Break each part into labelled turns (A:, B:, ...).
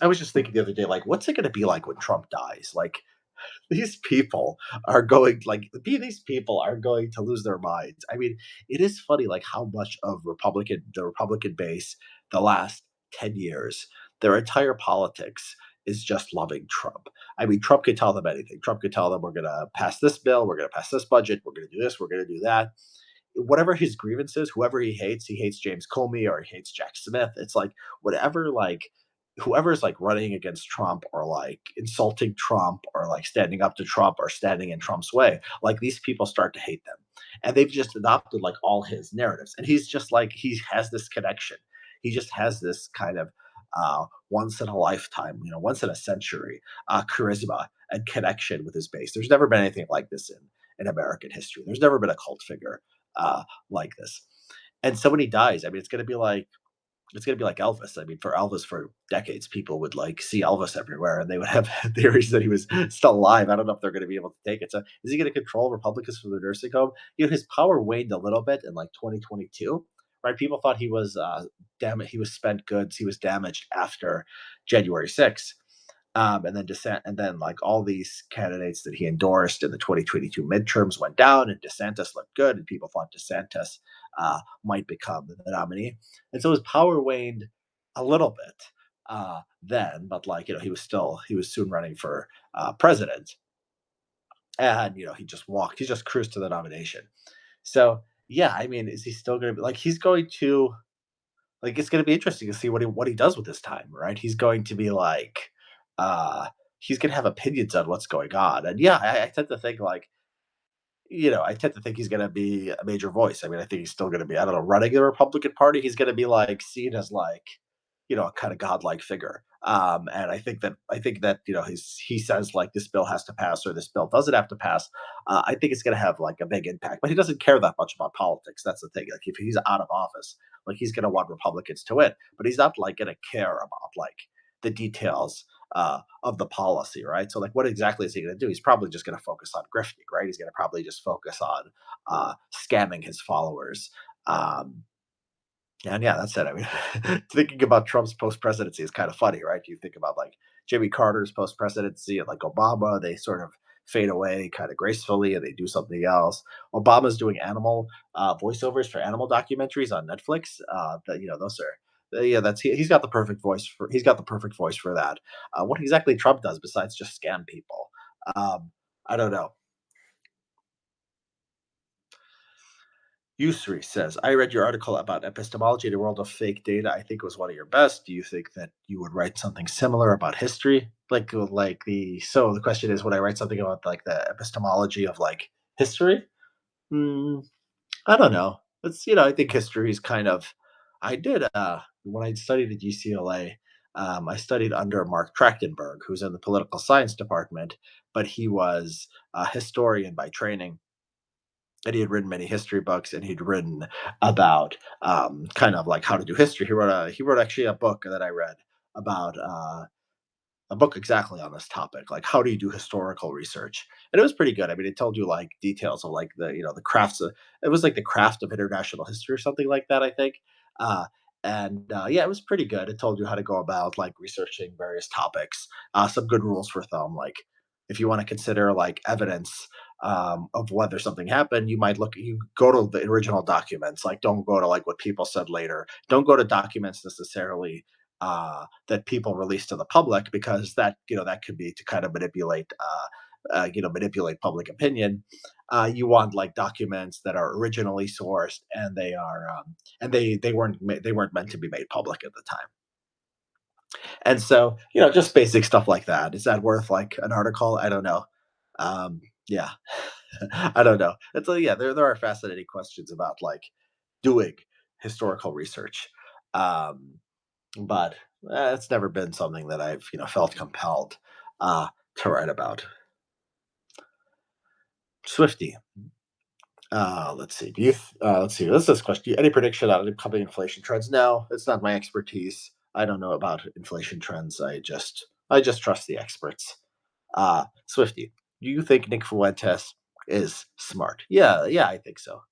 A: I was just thinking the other day, like, what's it going to be like when Trump dies? Like, these people are going like these people are going to lose their minds. I mean, it is funny like how much of the Republican base the last 10 years, their entire politics is just loving Trump. I mean, Trump could tell them anything. Trump could tell them we're going to pass this bill, we're going to pass this budget, we're going to do this, we're going to do that. Whatever his grievances, whoever he hates James Comey or he hates Jack Smith. It's like whatever like whoever's like running against Trump or like insulting Trump or like standing up to Trump or standing in Trump's way, like these people start to hate them. And they've just adopted like all his narratives. And he's just like he has this connection. He just has this kind of once in a lifetime, once in a century charisma and connection with his base. There's never been anything like this in American history. There's never been a cult figure like this. And so when he dies, I mean, it's gonna be like Elvis. I mean, for Elvis, for decades, people would like see Elvis everywhere, and they would have theories that he was still alive. I don't know if they're going to be able to take it. So, is he going to control Republicans from the nursing home? His power waned a little bit in like 2022, right? People thought he was he was spent goods. He was damaged after January 6th. And then like all these candidates that he endorsed in the 2022 midterms went down, and DeSantis looked good, and people thought DeSantis might become the nominee. And so his power waned a little bit then, but like he was soon running for president, and he just cruised to the nomination. So yeah, I mean, is he still going to be like he's going to like it's going to be interesting to see what he does with his time, right? He's going to be like uh he's going to have opinions on what's going on, and yeah, I tend to think like I tend to think he's gonna be a major voice. I mean, I think he's still gonna be, I don't know, running the Republican Party. He's gonna be like seen as like, a kind of godlike figure. And I think that he says like this bill has to pass or this bill doesn't have to pass. I think it's gonna have like a big impact. But he doesn't care that much about politics. That's the thing. Like if he's out of office, like he's gonna want Republicans to win, but he's not like gonna care about like the details of the policy, right? So, like, what exactly is he going to do? He's probably just going to focus on grifting, right? He's going to probably just focus on scamming his followers. Um, and yeah, that's it. I mean, thinking about Trump's post presidency is kind of funny, right? You think about like Jimmy Carter's post presidency and like Obama, they sort of fade away kind of gracefully and they do something else. Obama's doing animal voiceovers for animal documentaries on Netflix. Those are yeah, he's got the perfect voice for that. What exactly Trump does besides just scam people? Um, I don't know. Usri says, I read your article about epistemology in a world of fake data. I think it was one of your best. Do you think that you would write something similar about history? So the question is, would I write something about like the epistemology of like history? Hmm, I don't know. I think history is kind of, I did, when I studied at UCLA, I studied under Mark Trachtenberg, who's in the political science department, but he was a historian by training, and he had written many history books, and he'd written about kind of like how to do history. He wrote actually a book that I read about a book exactly on this topic, like how do you do historical research, and it was pretty good. I mean, it told you like details of like the crafts of, it was like the craft of international history or something like that, I think. And yeah, it was pretty good. It told you how to go about like researching various topics, some good rules for thumb, like if you want to consider like evidence of whether something happened, you go to the original documents. Like, don't go to like what people said later. Don't go to documents necessarily that people release to the public, because that could be to kind of manipulate public opinion. You want like documents that are originally sourced, and they weren't meant to be made public at the time. And so, just basic stuff like that. Is that worth like an article? I don't know. Yeah, I don't know. Yeah, there are fascinating questions about like doing historical research, um, but it's never been something that I've felt compelled uh, to write about. Swifty. Let's see. Let's see. Let's this question. Any prediction on upcoming inflation trends? No, it's not my expertise. I don't know about inflation trends. I just trust the experts. Swifty. Do you think Nick Fuentes is smart? Yeah, I think so.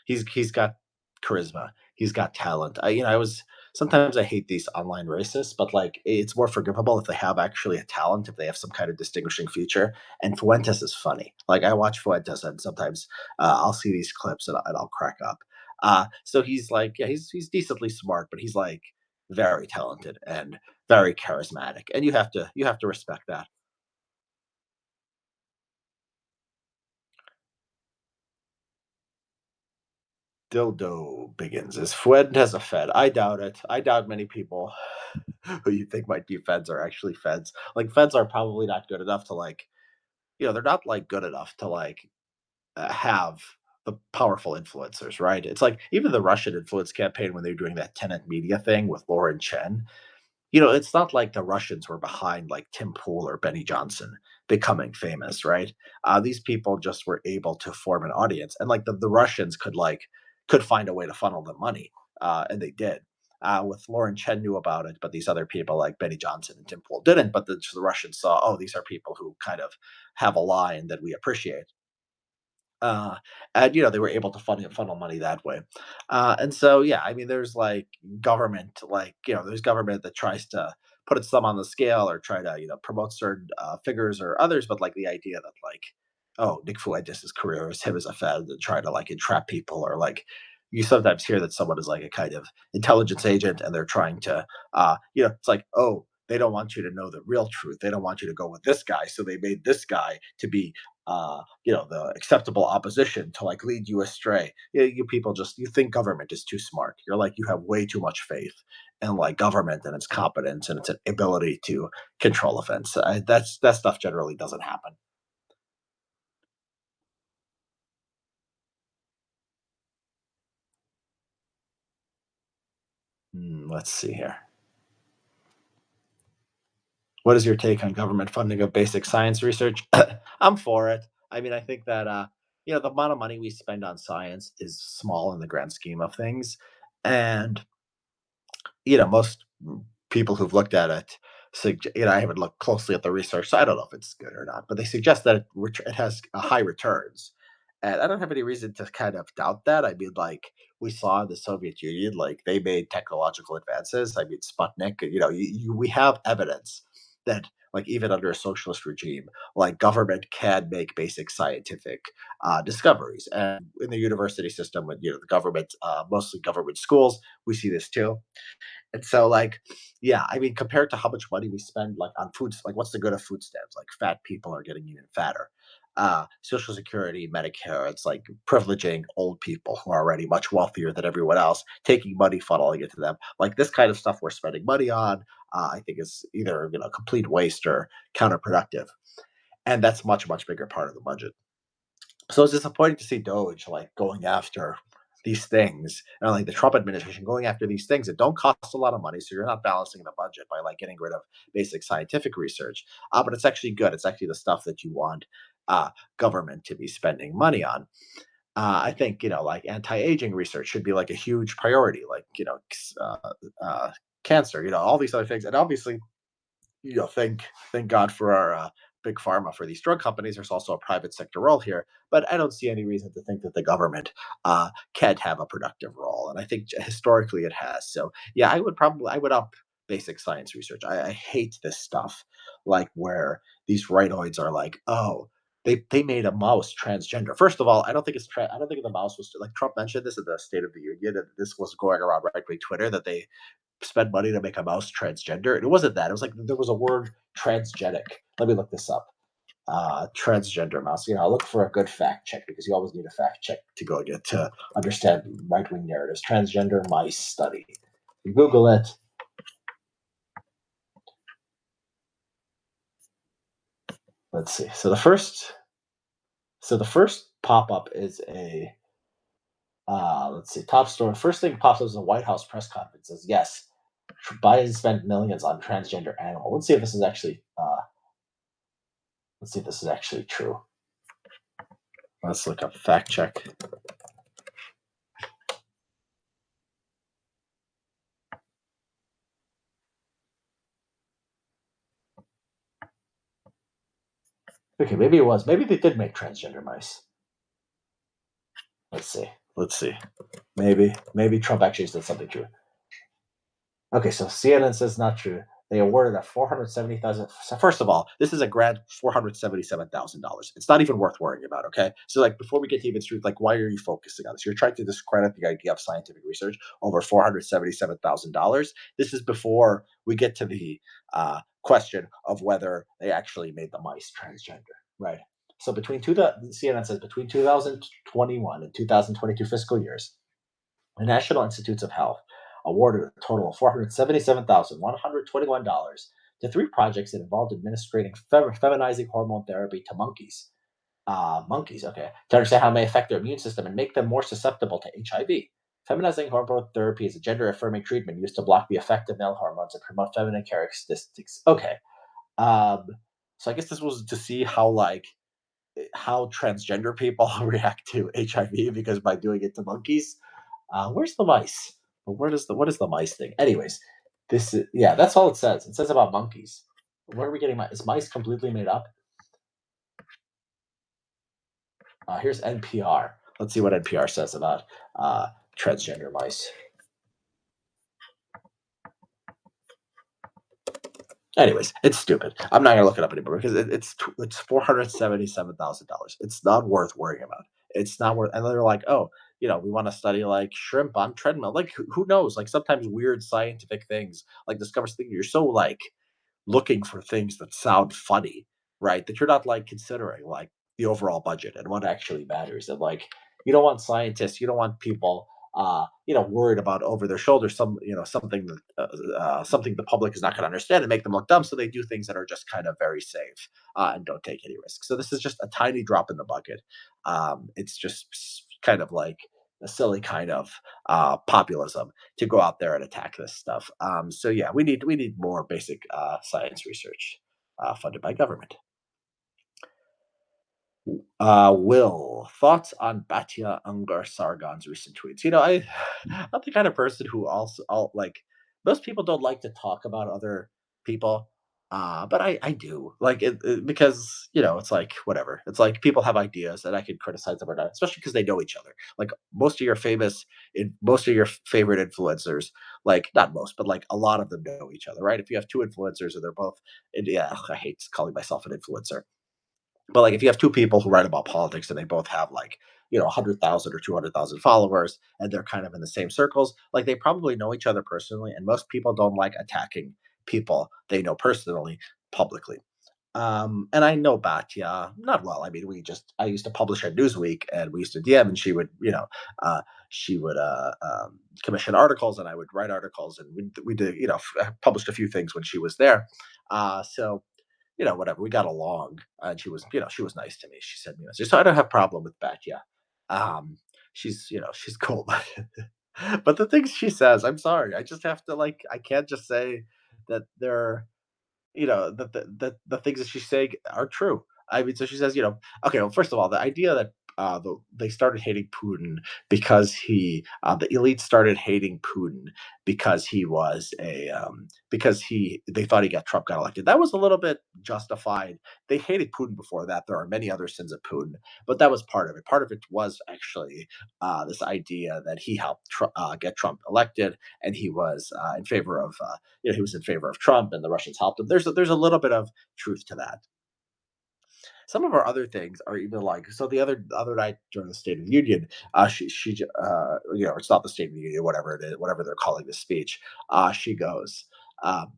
A: He's got charisma. He's got talent. I was sometimes I hate these online racists, but like it's more forgivable if they have actually a talent, if they have some kind of distinguishing feature. And Fuentes is funny. Like I watch Fuentes, and sometimes I'll see these clips and I'll crack up. So he's like, yeah, he's decently smart, but he's like very talented and very charismatic, and you have to respect that. Dildo Biggins is Fuentes a Fed? I doubt it. I doubt many people who you think might be feds are actually feds. Like feds are probably not good enough to like, they're not like good enough to like have the powerful influencers, right? It's like even the Russian influence campaign when they were doing that tenant media thing with Lauren Chen. It's not like the Russians were behind like Tim Pool or Benny Johnson becoming famous, right? These people just were able to form an audience, and like the Russians could find a way to funnel the money, and they did. With Lauren Chen knew about it, but these other people like Benny Johnson and Tim Pool didn't. But the Russians saw, oh, these are people who kind of have a line that we appreciate, uh, and they were able to funnel money that way. And so yeah, I mean, there's like government, like there's government that tries to put its thumb on the scale or try to promote certain figures or others, but like the idea that like, oh, Nick Fuentes' career is him as a Fed and try to like entrap people, or like you sometimes hear that someone is like a kind of intelligence agent and they're trying to it's like, oh, they don't want you to know the real truth, they don't want you to go with this guy, so they made this guy to be the acceptable opposition to like lead you astray. You people just you think government is too smart. You're like you have way too much faith in like government and its competence and its ability to control events. That stuff generally doesn't happen. Let's see here. What is your take on government funding of basic science research? I'm for it. I mean, I think that the amount of money we spend on science is small in the grand scheme of things, and most people who've looked at it, I haven't looked closely at the research, so I don't know if it's good or not, but they suggest that it has high returns. And I don't have any reason to kind of doubt that. I mean, like we saw in the Soviet Union, like they made technological advances. I mean, Sputnik, we have evidence that like even under a socialist regime, like government can make basic scientific discoveries. And in the university system, with the government, mostly government schools, we see this too. And so, like, yeah, I mean, compared to how much money we spend, like, on foods, like, what's the good of food stamps? Like, fat people are getting even fatter. Social Security, Medicare, it's like privileging old people who are already much wealthier than everyone else, taking money, funneling it to them. Like, this kind of stuff we're spending money on, I think is either, complete waste or counterproductive. And that's much, much bigger part of the budget. So it's disappointing to see Doge like going after these things, and like the Trump administration going after these things that don't cost a lot of money. So you're not balancing the budget by like getting rid of basic scientific research. But it's actually good. It's actually the stuff that you want uh, government to be spending money on. I think like anti-aging research should be like a huge priority, like cancer, all these other things, and obviously thank God for our big pharma for these drug companies. There's also a private sector role here, but I don't see any reason to think that the government can't have a productive role. And I think historically it has. So yeah, I would up basic science research. I hate this stuff, like where these rightoids are like, oh. They made a mouse transgender. First of all, I don't think the mouse was like Trump mentioned this at the State of the Union, and this was going around right wing Twitter that they spend money to make a mouse transgender. And it wasn't that. It was like there was a word transgenic. Let me look this up. Transgender mouse. I'll look for a good fact check because you always need a fact check to go get to understand right wing narratives. Transgender mice study. You Google it. Let's see. So the first pop up is a let's see, top story. First thing pops up is a White House press conference. Says yes, Biden spent millions on transgender animal. Let's see if this is actually true. Let's look up fact check. Okay, maybe it was. Maybe they did make transgender mice. Let's see. Let's see. Maybe Trump actually said something true. Okay, so CNN says not true. They awarded a 470,000. So first of all, this is a grand $477,000. It's not even worth worrying about. Okay, so like before we get to even truth, like why are you focusing on this? You're trying to discredit the idea of scientific research over $477,000. This is before we get to the question of whether they actually made the mice transgender, right? So CNN says between 2021 and 2022 fiscal years, the National Institutes of Health awarded a total of $477,121 to three projects that involved administering feminizing hormone therapy to monkeys. Monkeys, okay, to understand how it may affect their immune system and make them more susceptible to HIV. Feminizing hormone therapy is a gender affirming treatment used to block the effect of male hormones and promote feminine characteristics. Okay. Um, so I guess this was to see how transgender people react to HIV because by doing it to monkeys. Where's the mice? What is the mice thing? Anyways, yeah, that's all it says. It says about monkeys. Where are we getting mice? Is mice completely made up? Here's NPR. Let's see what NPR says about uh, transgender mice. Anyways, it's stupid. I'm not gonna look it up anymore because it's $477,000. It's not worth worrying about. It's not worth. And they're like, oh, we want to study like shrimp on treadmill. Like, who knows? Like sometimes weird scientific things, like discovers things. You're so like looking for things that sound funny, right? That you're not like considering like the overall budget and what actually matters. And like you don't want scientists, you don't want people worried about over their shoulder something that something the public is not going to understand and make them look dumb. So they do things that are just kind of very safe and don't take any risks. So this is just a tiny drop in the bucket. It's just kind of like a silly kind of populism to go out there and attack this stuff. So yeah, we need more basic science research funded by government. Will, thoughts on Batya Ungar Sargon's recent tweets? I'm the kind of person who like most people don't like to talk about other people, but I do like because it's like whatever. It's like people have ideas and I can criticize them or not, especially because they know each other. Like most of your favorite influencers, like not most, but like a lot of them know each other, right? If you have two influencers and they're both, and yeah, I hate calling myself an influencer, but like if you have two people who write about politics and they both have like 100,000 or 200,000 followers and they're kind of in the same circles, like they probably know each other personally, and most people don't like attacking people they know personally publicly. And I know Batya not well. I mean, I used to publish at Newsweek, and we used to DM, and she would commission articles, and I would write articles, and we did, published a few things when she was there. So whatever. We got along, and she was nice to me. She sent me messages, so I don't have problem with Batya. Um, she's cool, but the things she says, I'm sorry, I just have to like, I can't just say that they're the things that she's saying are true. I mean, so she says, okay. Well, first of all, the idea that they started hating Putin because the elite started hating Putin because he was because they thought Trump got elected. That was a little bit justified. They hated Putin before that. There are many other sins of Putin, but that was part of it. Part of it was actually this idea that he helped get Trump elected, and he was in favor of he was in favor of Trump, and the Russians helped him. There's a little bit of truth to that. Some of our other things are even like, so the other night during the State of the Union, it's not the State of the Union, whatever it is, whatever they're calling the speech. She goes, um,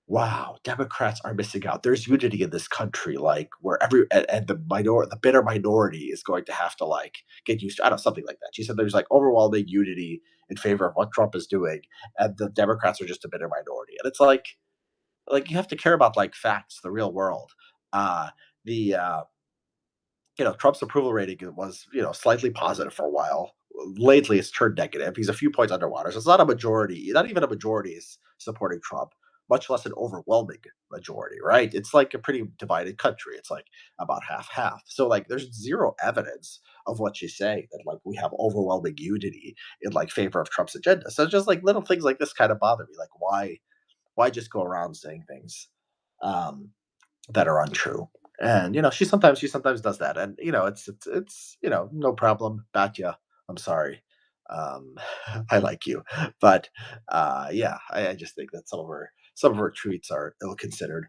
A: "Wow, Democrats are missing out. There's unity in this country, like where and the bitter minority is going to have to like get used to. I don't know, something like that." She said there's like overwhelming unity in favor of what Trump is doing, and the Democrats are just a bitter minority. And it's like you have to care about like facts, the real world. The Trump's approval rating was slightly positive for a while. Lately, it's turned negative. He's a few points underwater, so it's not a majority. Not even a majority is supporting Trump, much less an overwhelming majority. Right? It's like a pretty divided country. It's like about half half. So like, there's zero evidence of what she's saying that like we have overwhelming unity in like favor of Trump's agenda. So just like little things like this kind of bother me. Like why just go around saying things um, that are untrue? And she sometimes does that, and it's no problem. Batya, I'm sorry. I like you, but yeah, I just think that some of her tweets are ill considered.